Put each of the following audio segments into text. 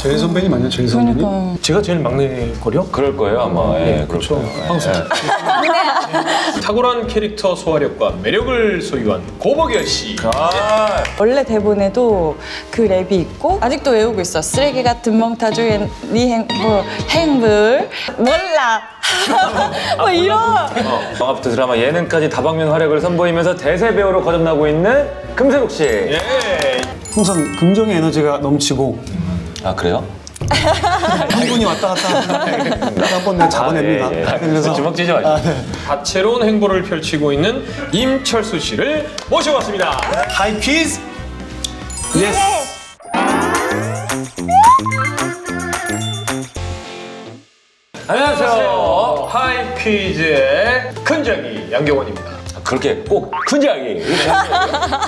제일 선배님 아니야, 제일 선배님? 그러니까. 제가 제일 막내 거려? 그럴 거예요 아마. 예, 그렇죠. 그럴 거예요. 탁월한 캐릭터 소화력과 매력을 소유한 고복열 씨. 아, 원래 대본에도 그 랩이 있고 아직도 외우고 있어. 쓰레기 같은 멍타주의 네 행불 몰라. 뭐 이런. 영화부터 드라마 예능까지 다방면 활약을 선보이면서 대세 배우로 거듭나고 있는 금세록 씨. 예. 항상 긍정의 에너지가 넘치고 아 그래요? 한 분이 왔다 갔다 하다가 한번 내가 잡아냅니다. 예, 예. 그래서 주먹 쥐지 마시고. 다채로운 행보를 펼치고 있는 임철수 씨를 모셔봤습니다. 하이 퀴즈! 예스! 안녕하세요. 하이 퀴즈의 큰자기 양경원입니다. 그렇게 꼭 큰자기.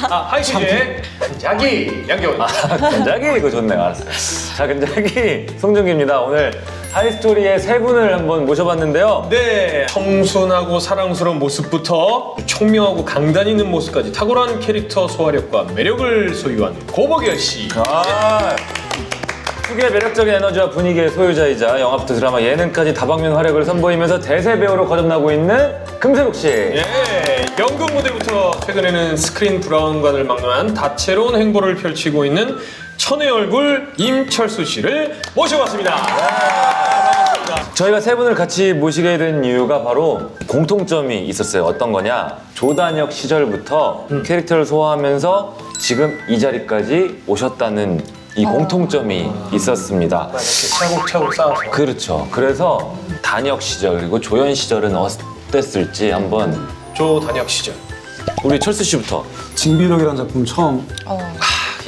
하이 퀴즈의 큰자기 양경원입니다. 근자기 이거 좋네요. 알았어요. 자, 근자기 송중기입니다. 오늘 하이스토리의 세 분을 한번 모셔봤는데요. 네, 청순하고 사랑스러운 모습부터 총명하고 강단 있는 모습까지 탁월한 캐릭터 소화력과 매력을 소유한 고복열 씨. 아, 특유의 매력적인 에너지와 분위기의 소유자이자 영화부터 드라마 예능까지 다방면 활약을 선보이면서 대세 배우로 거듭나고 있는 금세록 씨. 예, 연극 무대부터 최근에는 스크린 브라운관을 막론한 다채로운 행보를 펼치고 있는 천의 얼굴 임철수 씨를 모셔봤습니다. 반갑습니다. 저희가 세 분을 같이 모시게 된 이유가 바로 공통점이 있었어요. 어떤 거냐? 조단역 시절부터 캐릭터를 소화하면서 지금 이 자리까지 오셨다는 이 공통점이 있었습니다. 이렇게 차곡차곡 쌓아서. 그렇죠. 그래서 단역 시절 그리고 조연 시절은 어땠을지 한번 조단역 시절. 우리 철수 씨부터 징비록이라는 작품 처음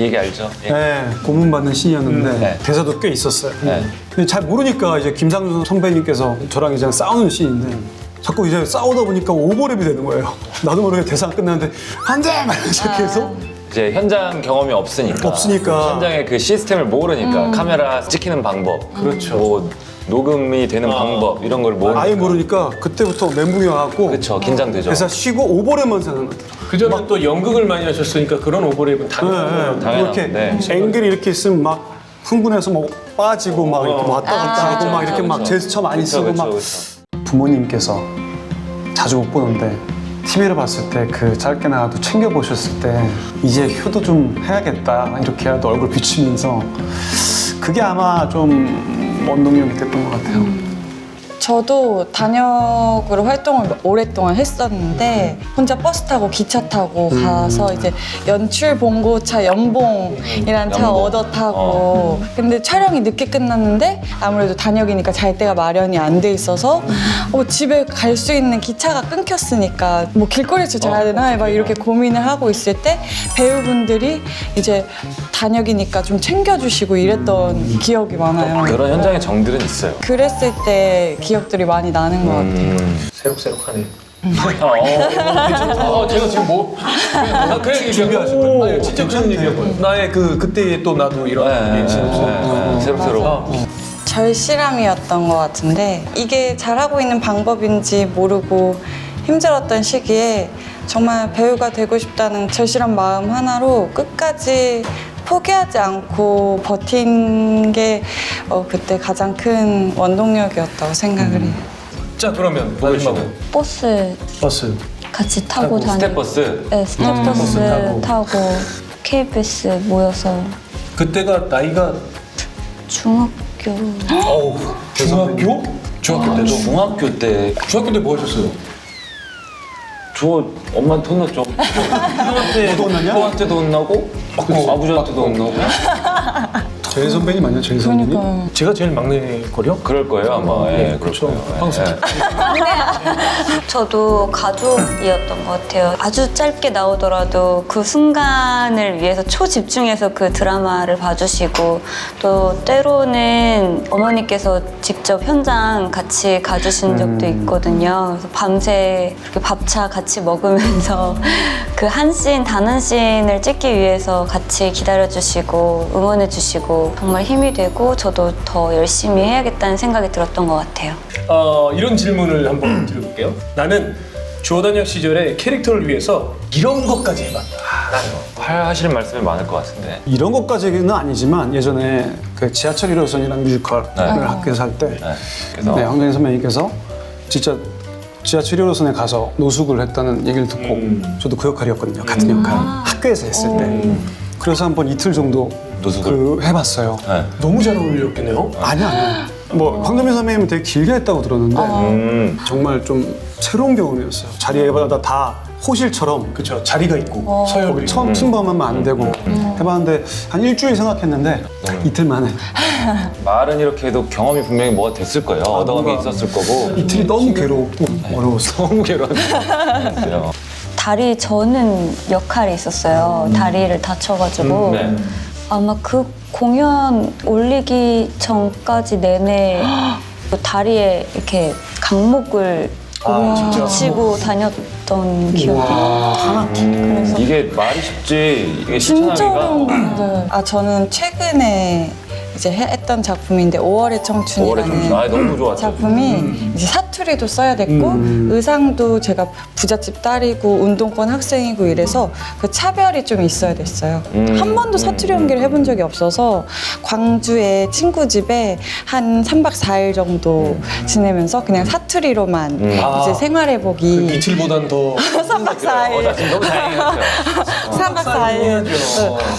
얘기 알죠? 예. 네, 고문받는 신이었는데 네. 대사도 꽤 있었어요. 네. 근데 잘 모르니까 이제 김상준 선배님께서 저랑 이제 싸우는 씬인데 자꾸 이제 싸우다 보니까 오버랩이 되는 거예요. 나도 모르게 대사가 끝나는데 안 돼! 막 이렇게 계속 이제 현장 경험이 없으니까 현장의 그 시스템을 모르니까 카메라 찍히는 방법 그렇죠. 뭐 녹음이 되는 방법 이런 걸 모르니까 아예 모르니까 그때부터 멘붕이 와갖고 그렇죠. 긴장되죠. 대사 쉬고 오버랩만 생각나더라고요. 그전에 또 연극을 많이 하셨으니까 그런 오버랩은 당연한 거예요. 당연하죠. 이렇게 네. 앵글이 이렇게 있으면 막 흥분해서 막 빠지고 막 이렇게 왔다 갔다 하고 막 이렇게 막 제스처 많이 쓰고 그렇죠, 막 그렇죠. 부모님께서 자주 못 보는데 TV를 봤을 때 그 짧게나마 챙겨 보셨을 때 이제 효도 좀 해야겠다 이렇게라도 얼굴 비추면서 그게 아마 좀 원동력이 됐던 것 같아요. 저도 단역으로 활동을 오랫동안 했었는데 혼자 버스 타고 기차 타고 가서 이제 연출 봉고차 연봉이라는 차 연봉. 얻어 타고 근데 촬영이 늦게 끝났는데 아무래도 단역이니까 잘 때가 마련이 안 돼 있어서 집에 갈 수 있는 기차가 끊겼으니까 뭐 길거리에서 자야 되나 막 이렇게 고민을 하고 있을 때 배우분들이 이제 단역이니까 좀 챙겨주시고 이랬던 기억이 많아요. 그런 현장의 정들은 있어요. 그랬을 때 기억들이 많이 나는 것 같아요. 새록새록하네. 어. 제가 지금 뭐? 그 얘기 준비하신 거예요? 아니, 진짜 그런 얘기한 거예요. 나의 그때 또 나도 이런 게 있었어. 새록새록. 절실함이었던 것 같은데 이게 잘하고 있는 방법인지 모르고 힘들었던 시기에 정말 배우가 되고 싶다는 절실한 마음 하나로 끝까지 포기하지 않고 버틴 게 그때 가장 큰 원동력이었다고 생각을 해요. 자, 그러면 마지막으로. 버스 버스 같이 타고 다니고 스텝버스. 네, 스텝버스 타고. 타고 KBS 모여서 그때가 나이가 중학교 중학교? 중학교 때도? 중학교 때 중학교 때 뭐 하셨어요? 저 엄마한테 혼났죠. 형한테 너도 혼났냐? 형한테도 혼나고 아버지한테도 혼나고 제일 선배님 아니야, 제일 선배님? 그러니까 제가 제일 막내 거려? 그럴 거예요 아마. 예, 그렇죠. 항상. 저도 가족이었던 것 같아요. 아주 짧게 나오더라도 그 순간을 위해서 초집중해서 그 드라마를 봐주시고 또 때로는 어머니께서 직접 현장 같이 가주신 적도 있거든요. 그래서 밤새 그렇게 밥차 같이 먹으면서 그 한 씬, 단 한 씬을 찍기 위해서 같이 기다려주시고 응원해주시고 정말 힘이 되고 저도 더 열심히 해야겠다는 생각이 들었던 것 같아요. 이런 질문을 한번 드려볼게요. 나는 조단역 시절에 캐릭터를 위해서 이런 것까지 해봤다. 나는 하실 말씀이 많을 것 같은데. 이런 것까지는 아니지만 예전에 그 지하철 1호선이라는 뮤지컬을 네. 학교에서 할 때 네. 그래서 네, 황정희 선배님께서 진짜 지하철 1호선에 가서 노숙을 했다는 얘기를 듣고 저도 그 역할이었거든요. 같은 역할. 학교에서 했을 때. 그래서 한번 이틀 정도 노숙을? 해봤어요. 네. 너무 잘 어울렸겠네요. 아니요. 뭐 황정민 선배님은 되게 길게 했다고 들었는데 정말 좀 새로운 경험이었어요. 자리에마다 다 호실처럼 그렇죠. 자리가 있고 서열이 처음 침범하면 안 되고 해봤는데 한 일주일 생각했는데 이틀 만에 말은 이렇게 해도 경험이 분명히 뭐가 됐을 거예요. 얻어감이 뭔가 있었을 거고. 이틀이 너무 괴롭고 어려웠어요. 너무 괴로웠어요. 다리 저는 역할이 있었어요. 다리를 다쳐가지고 네. 아마 그 공연 올리기 전까지 내내 다리에 이렇게 강목을 붙이고 다녔던 기억이 그래서 이게 말이 쉽지 이게 진짜 실천하기가 어려운 건데. 아, 저는 최근에 이제 했던 작품인데 5월의 청춘이라는 아 너무 좋았죠. 작품이 이제 사투리도 써야 됐고 의상도 제가 부잣집 딸이고 운동권 학생이고 이래서 그 차별이 좀 있어야 됐어요. 한 번도 사투리 연기를 해본 적이 없어서 광주의 친구 집에 한 3박 4일 정도 지내면서 그냥 사투리로만 이제 생활해보기 이틀보단 더 3박 4일 나 지금 너무 다행이었어요. 3박 4일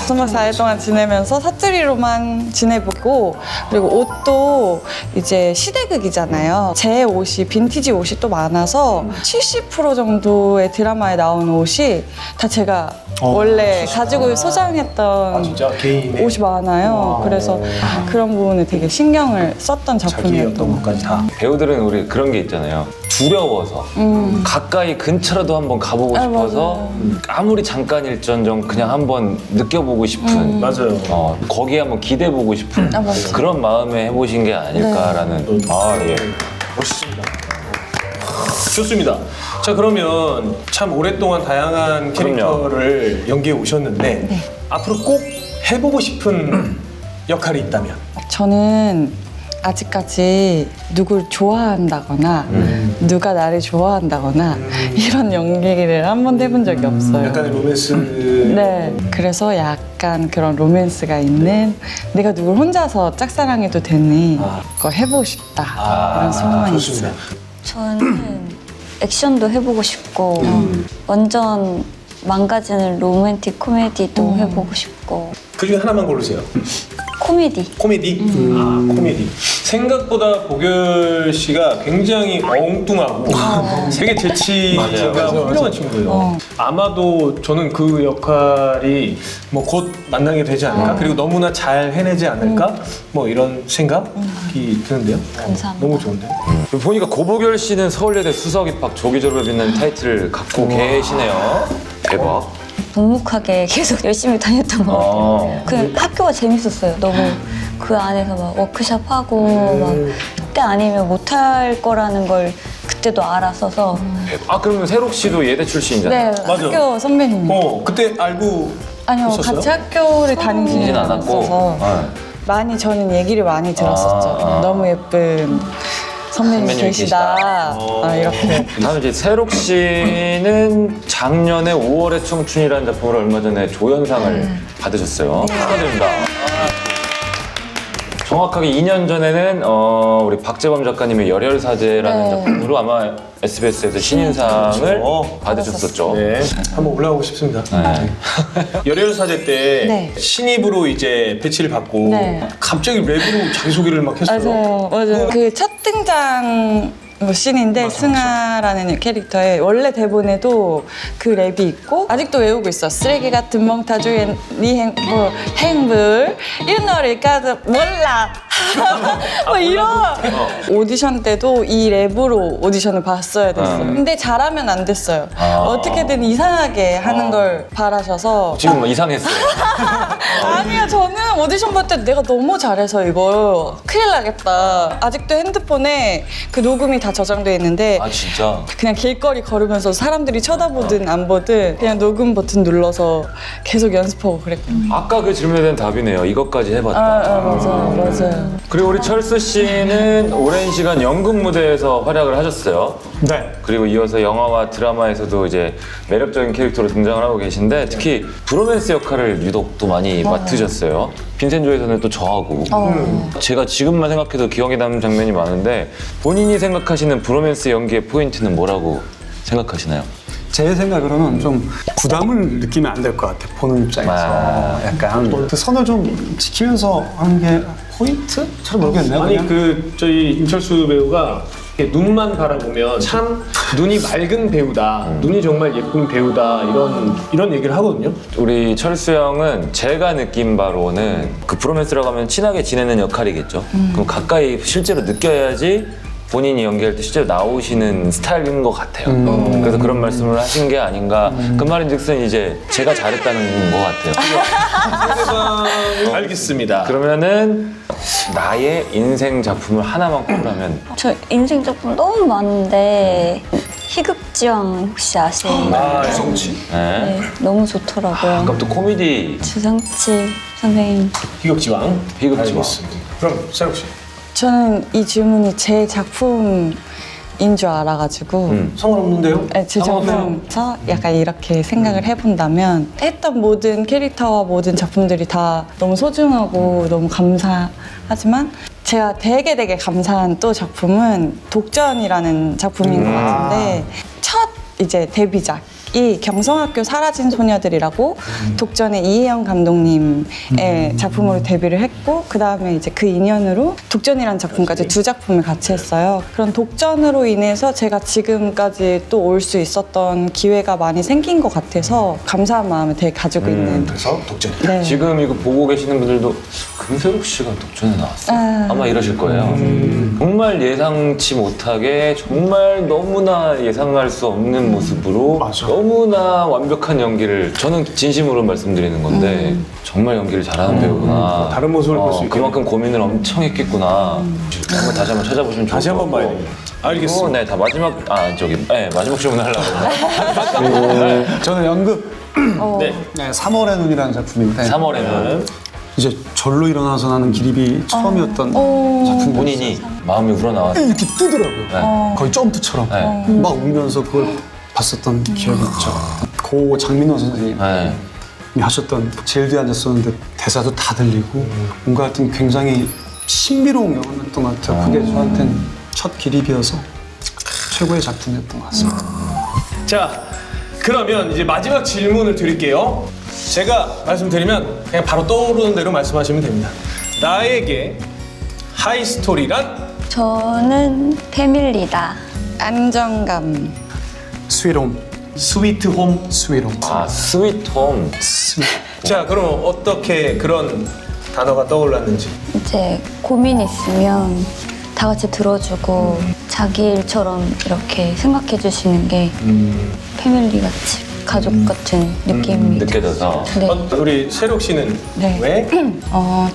3박 4일 동안 지내면서 사투리로만 지내보고 그리고 옷도 이제 시대극이잖아요. 제 옷이 빈티지 옷이 또 많아서 70% 정도의 드라마에 나온 옷이 다 제가 원래 가지고 소장했던 진짜 개인의 옷이 많아요. 그래서 그런 부분에 되게 신경을 썼던 작품이었던 자기였던 것 것까지 다. 배우들은 우리 그런 게 있잖아요. 두려워서 가까이 근처라도 한번 가보고 싶어서 아무리 잠깐일전정 그냥 한번 느껴보고 싶은 맞아요. 거기에 한번 기대보고 싶은 맞아요. 그런 마음에 해보신 게 아닐까라는 예. 멋있습니다. 좋습니다. 자, 그러면 참 오랫동안 다양한 캐릭터를 연기해 오셨는데 앞으로 꼭 해보고 싶은 역할이 있다면? 저는 아직까지 누굴 좋아한다거나 누가 나를 좋아한다거나 이런 연기를 한 번도 해본 적이 없어요. 약간의 로맨스. 네, 그래서 약간 그런 로맨스가 있는 내가 누굴 혼자서 짝사랑해도 되니 그거 해보고 싶다 그런 소망이 좋습니다. 있어요. 저는 액션도 해보고 싶고 완전 망가지는 로맨틱 코미디도 해보고 싶고 그 중에 하나만 고르세요. 코미디. 코미디? 코미디. 생각보다 보결 씨가 굉장히 엉뚱하고 되게 재치가 훌륭한 친구예요. 아마도 저는 그 역할이 뭐 곧 만나게 되지 않을까? 그리고 너무나 잘 해내지 않을까? 뭐 이런 생각이 드는데요. 감사합니다. 너무 좋은데. 보니까 고보결 씨는 서울예대 수석 입학 조기 졸업을 빛낸 타이틀을 갖고 계시네요. 대박. 묵묵하게 계속 열심히 다녔던 것 같아요. 그 학교가 재밌었어요. 너무 그 안에서 막 워크숍하고 막 그때 아니면 못할 거라는 걸 그때도 알았어서 아 그러면 세록 씨도 예대 출신이잖아요. 네, 맞아. 학교 선배님. 그때 알고 아니요, 있었어요? 같이 학교를 다니지는 다니진 않았고. 않았어서 많이 저는 얘기를 많이 들었었죠. 너무 예쁜 선배님 선배님이 계시다. 이렇게. 다음 이제 세록 씨는 작년에 5월의 청춘이라는 작품으로 얼마 전에 조연상을 받으셨어요. 축하드립니다. 정확하게 2년 전에는 우리 박재범 작가님의 열혈사제라는 작품으로 아마 SBS에서 신인상을 받으셨었죠. 네, 한번 올라오고 싶습니다. 열혈사제 때 네. 신입으로 이제 배치를 받고 네. 갑자기 랩으로 자기소개를 막 했어요. 맞아요. 그 첫 등장 씬인데 승아라는 캐릭터의 원래 대본에도 그 랩이 있고 아직도 외우고 있어. 쓰레기 같은 멍타주의 네 행불 이런 노래를 까도 몰라. 뭐 이런 오디션 때도 이 랩으로 오디션을 봤어야 됐어요. 근데 잘하면 안 됐어요. 어떻게든 이상하게 하는 걸 바라셔서 지금 뭐 이상했어요. 아니요, 저는 오디션 볼 때 내가 너무 잘해서 이거 큰일 나겠다. 아직도 핸드폰에 그 녹음이 다 저장돼 있는데 아 진짜? 그냥 길거리 걸으면서 사람들이 쳐다보든 안 보든 그냥 녹음 버튼 눌러서 계속 연습하고 그랬거든요. 아까 그 질문에 대한 답이네요. 이것까지 해봤다. 맞아요. 그리고 우리 철수 씨는 오랜 시간 연극 무대에서 활약을 하셨어요. 네. 그리고 이어서 영화와 드라마에서도 이제 매력적인 캐릭터로 등장을 하고 계신데 특히 브로맨스 역할을 유독 또 많이 맡으셨어요. 빈센조에서는 또 저하고 제가 지금만 생각해도 기억에 남는 장면이 많은데 본인이 생각하시는 브로맨스 연기의 포인트는 뭐라고 생각하시나요? 제 생각으로는 좀 부담을 느끼면 안 될 것 같아요. 보는 입장에서 약간 그 선을 좀 지키면서 하는 게 포인트? 잘 모르겠네요. 아니 그냥. 저희 임철수 배우가 이렇게 눈만 바라보면 참 눈이 맑은 배우다, 눈이 정말 예쁜 배우다 이런 얘기를 하거든요. 우리 철수 형은 제가 느낀 바로는 그 브로맨스라고 하면 친하게 지내는 역할이겠죠. 그럼 가까이 실제로 느껴야지 본인이 연기할 때 실제로 나오시는 스타일인 것 같아요. 그래서 그런 말씀을 하신 게 아닌가. 그 말인즉슨 이제 제가 잘했다는 것 같아요. 알겠습니다. 그러면은 나의 인생 작품을 하나만 꼽으라면 저 인생 작품 너무 많은데 희극지왕 혹시 아시나요? 유성치. 네. 네, 너무 좋더라고요. 그럼 또 코미디 주상치 선생님. 희극지왕. 희극지왕. 알겠습니다. 그럼 세록 씨. 저는 이 질문이 제 작품인 줄 알아가지고 상관없는데요? 네, 제 작품에서 약간 이렇게 생각을 해본다면 했던 모든 캐릭터와 모든 작품들이 다 너무 소중하고 너무 감사하지만 제가 되게 감사한 또 작품은 독전이라는 작품인 것 같은데 첫 이제 데뷔작이 경성학교 사라진 소녀들이라고 독전의 이혜영 감독님의 작품으로 데뷔를 했고 그 다음에 이제 그 인연으로 독전이라는 작품까지 두 작품을 같이 했어요. 그런 독전으로 인해서 제가 지금까지 또 올 수 있었던 기회가 많이 생긴 것 같아서 감사한 마음을 되게 가지고 있는. 그래서 독전. 네. 지금 이거 보고 계시는 분들도 금세록 씨가 독전에 나왔어요. 아마 이러실 거예요. 정말 예상치 못하게 정말 너무나 예상할 수 없는 모습으로 맞아. 너무나 완벽한 연기를 저는 진심으로 말씀드리는 건데 정말 연기를 잘하는 배우구나. 다른 모습을 볼수 있겠네요. 그만큼 고민을 엄청 했겠구나. 한번 다시 한번 찾아보시면 좋을 다시 것 한번 같고. 봐야 됩니다. 알겠습니다. 네, 다 마지막 마지막 질문 하려고 그러네. 저는 연극 네. 3월의 눈이라는 작품인데 3월에는 이제 절로 일어나서 나는 기립이 처음이었던 작품. 본인이 마음이 우러나왔어요. 이렇게 뜨더라고요. 거의 점프처럼 네. 막 울면서 그걸 봤었던 기억이 있죠. 고 장민호 선생님이 네. 하셨던 제일 뒤에 앉았었는데 대사도 다 들리고 뭔가 하여튼 굉장히 신비로운 경험이었던 것 같아요. 그게 저한테는 첫 기립이어서 최고의 작품이었던 것 같습니다. 자, 그러면 이제 마지막 질문을 드릴게요. 제가 말씀드리면 그냥 바로 떠오르는 대로 말씀하시면 됩니다. 나에게 하이스토리란? 저는 패밀리다. 안정감. 스위트홈. 스위트홈. 스위트홈. 아, 스위트홈. 자, 그럼 어떻게 그런 단어가 떠올랐는지. 이제 고민 있으면 다 같이 들어주고 자기 일처럼 이렇게 생각해 주시는 게 패밀리 같이 가족 같은 느낌이 느껴져서. 네. 우리 세록 씨는 네. 왜?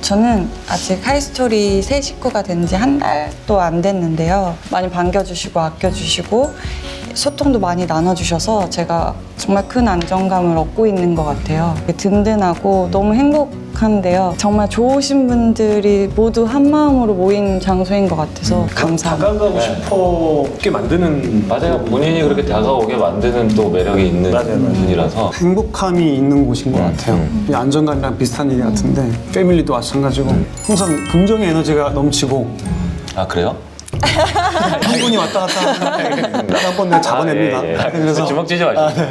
저는 아직 하이스토리 새 식구가 된 지 한 달도 안 됐는데요. 많이 반겨주시고 아껴주시고 소통도 많이 나눠주셔서 제가 정말 큰 안정감을 얻고 있는 것 같아요. 든든하고 너무 행복한데요. 정말 좋으신 분들이 모두 한 마음으로 모인 장소인 것 같아서 감사합니다. 다가가고 싶게 만드는 맞아요. 본인이 그렇게 다가오게 만드는 또 매력이 있는 맞아요. 분이라서. 행복함이 있는 곳인 것 같아요. 이 안정감이랑 비슷한 얘기 같은데 패밀리도 마찬가지고 항상 긍정의 에너지가 넘치고 아, 그래요? 한 분이 왔다 갔다 하는데 한번 내가 잡아냅니다. 예, 예. 그래서 주먹 쥐지 마시고.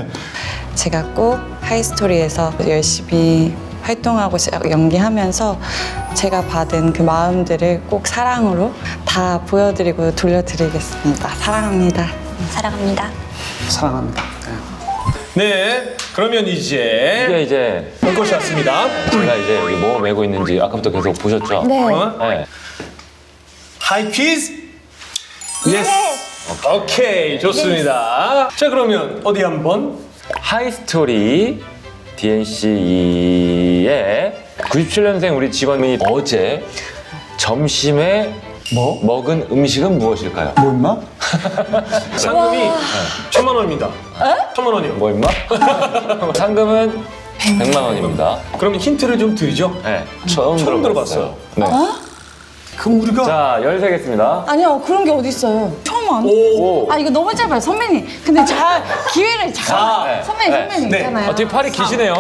제가 꼭 하이스토리에서 열심히 활동하고 연기하면서 제가 받은 그 마음들을 꼭 사랑으로 다 보여드리고 돌려드리겠습니다. 사랑합니다. 사랑합니다. 사랑합니다. 네, 그러면 이제 이게 이제 볼 것이 왔습니다. 제가 이제 여기 뭐 메고 있는지 아까부터 계속 보셨죠? 네. 네. 하이 퀴즈? 예스! 오케이, 좋습니다. 자, 그러면 어디 한번? 하이스토리 DNC의 97년생 우리 직원이 어제 점심에 먹은 음식은 무엇일까요? 뭐 임마? 상금이 1,000만 원입니다. 1,000만 원이요. 뭐 임마? 상금은 100만 원입니다. 그러면 힌트를 좀 드리죠. 네, 처음 처음 들어봤어요. 들어봤어요. 네. 그럼 우리가 자, 13개겠습니다. 아니요, 그런 게 어디 있어요? 처음 안. 오. 아, 이거 너무 짧아요, 선배님. 근데 잘 기회를 잘. 선배님 있잖아요. 되게 팔이 기시네요.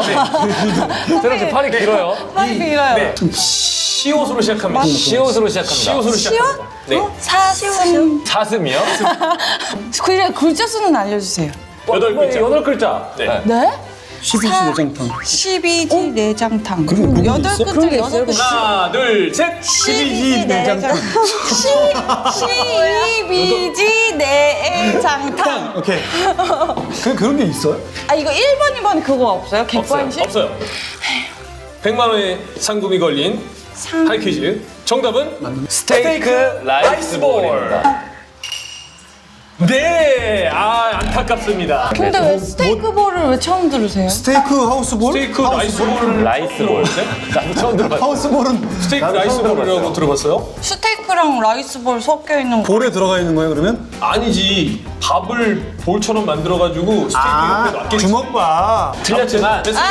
세롬 씨 팔이 길어요. 팔이 길어요. 네. 시옷으로 시작합니다. 시옷으로 시작합니다. 시옷으로 시작합니다. 네. 사슴. 사슴이요? 그냥 글자 수는 알려주세요. 8글자. 8글자. 네. 네? 12시 내장탕. 12지 내장탕. 그런 거 여덟 있어? 글자, 여덟 글자. 하나, 둘, 셋. 12지 내장탕. 12지 내장탕. 오케이. 그런 게 있어요? 아, 이거 1번, 2번 그거 없어요? 객관식? 없어요. 100만 원의 상금이 걸린 하이 퀴즈. 정답은 스테이크 라이스볼입니다. 네. 아, 안타깝습니다. 근데 왜 스테이크 볼을 왜 처음 들으세요? 스테이크 하우스볼? 스테이크 라이스볼을 라이스볼. 나도 처음 들어봤어요. 하우스볼은 스테이크 나도 처음 라이스볼이라고 들어봤어요. 들어봤어요? 스테이크랑 라이스볼 섞여 있는 거. 볼에 들어가 있는 거예요, 그러면? 아니지. 밥을 볼처럼 만들어가지고 스테이크 옆에 놔. 주먹밥. 틀렸지만 됐습니다.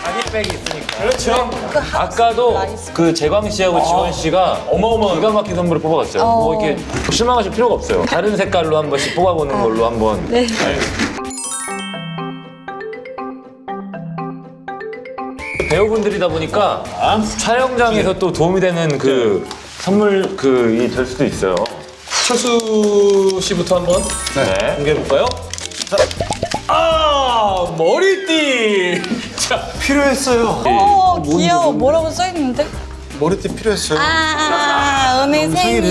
자기백이 있으니까. 그렇죠. 아까도 그 재광 씨하고 지원 씨가 어마어마한 기가 막힌 선물을 뽑아갔어요. 뭐 이렇게 실망하실 필요가 없어요. 다른 색깔로 한 번씩 뽑아보는 걸로 한번. 네. 배우분들이다 보니까 촬영장에서 또 도움이 되는 그 선물 그이 될 수도 있어요. 철수 씨부터 한번 네. 공개해 볼까요? 자, 머리띠. 자, 필요했어요. 귀여워. 뭐라고 써있는데? 머리띠 필요했어요. 은혜 생일.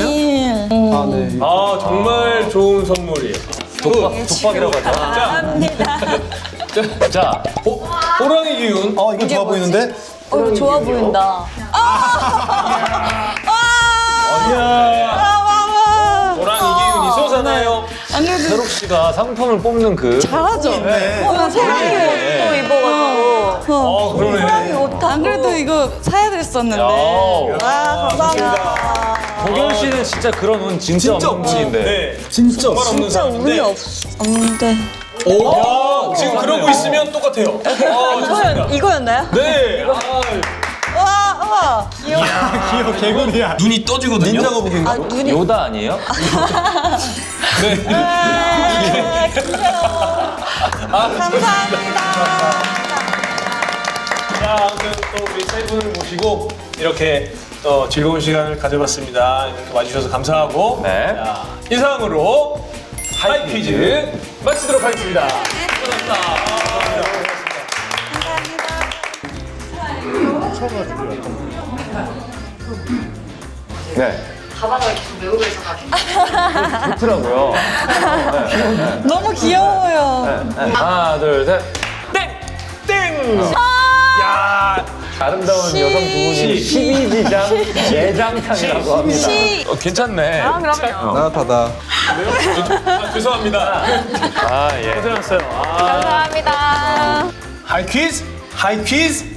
아, 네. 정말 좋은 선물이에요. 독박이라고 하죠. 감사합니다. 자, 호랑이 기운. 이거 좋아 보이는데? 이거 좋아 보인다. 호랑이 기운이 솟아나요. 세록 씨가 상품을 뽑는 그 잘하죠? 나 새로운 옷도 입어가지고. 그러네. 안 그래도 이거 사야 됐었는데. 야. 감사합니다. 도겸 씨는 진짜 그런 운 진짜 없는 분인데. 네. 진짜 정말 없는 진짜 운이 사람인데. 없는데. 오, 지금 그러고 있으면 똑같아요. 좋습니다. 이거였나요? 네. 우와. 귀여워, 개구리야. 눈이 떠지거든요. 닌자 거북인가? 아, 눈이. 요다 아니에요? 네. 감사합니다. 자, 아무튼 또 우리 세 분을 모시고 이렇게 즐거운 시간을 가져봤습니다. 이렇게 와주셔서 감사하고. 네. 자, 이상으로 하이 퀴즈 마치도록 하겠습니다. 수고하셨습니다. 네. 가방을 계속 메고 계셔가지고. 좋더라고요. 너무 귀여워요. 하나, 둘, 셋. 땡! 야, 아름다운 여성 두 분이 12지장 내장탕이라고 합니다. 괜찮네. 나타다. 죄송합니다. 아, 예. 고생하셨어요. 감사합니다. 하이 퀴즈, 하이 퀴즈,